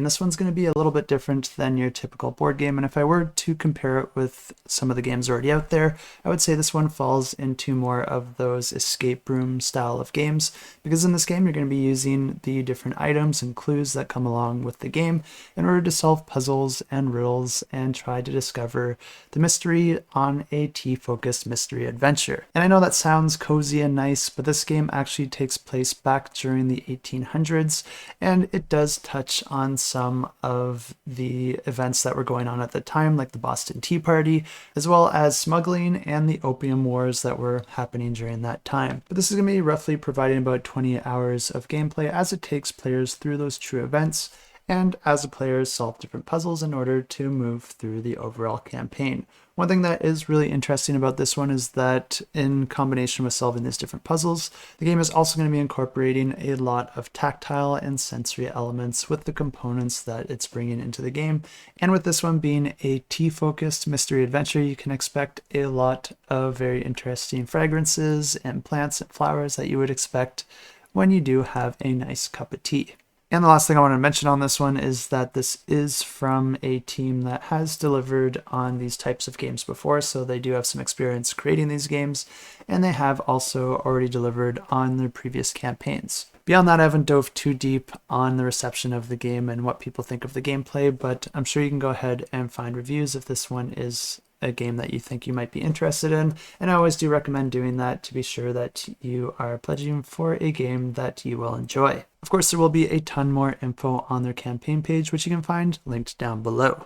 this one's going to be a little bit different than your typical board game. And if I were to compare it with some of the games already out there, I would say this one falls into more of those escape room style of games, because in this game you're going to be using the different items and clues that come along with the game in order to solve puzzles and riddles and try to discover the mystery on a tea-focused mystery adventure. And I know that sounds cozy and nice, but this game actually takes place back during the 1800s, and it does touch on some of the events that were going on at the time, like the Boston Tea Party, as well as smuggling and the opium wars that were happening during that time. But this is going to be roughly providing about 20 hours of gameplay as it takes players through those true events, and as the players solve different puzzles in order to move through the overall campaign. One thing that is really interesting about this one is that in combination with solving these different puzzles, the game is also going to be incorporating a lot of tactile and sensory elements with the components that it's bringing into the game. And with this one being a tea-focused mystery adventure, you can expect a lot of very interesting fragrances and plants and flowers that you would expect when you do have a nice cup of tea. And the last thing I want to mention on this one is that this is from a team that has delivered on these types of games before, so they do have some experience creating these games, and they have also already delivered on their previous campaigns. Beyond that, I haven't dove too deep on the reception of the game and what people think of the gameplay, but I'm sure you can go ahead and find reviews if this one is a game that you think you might be interested in, and I always do recommend doing that to be sure that you are pledging for a game that you will enjoy. Of course, there will be a ton more info on their campaign page, which you can find linked down below.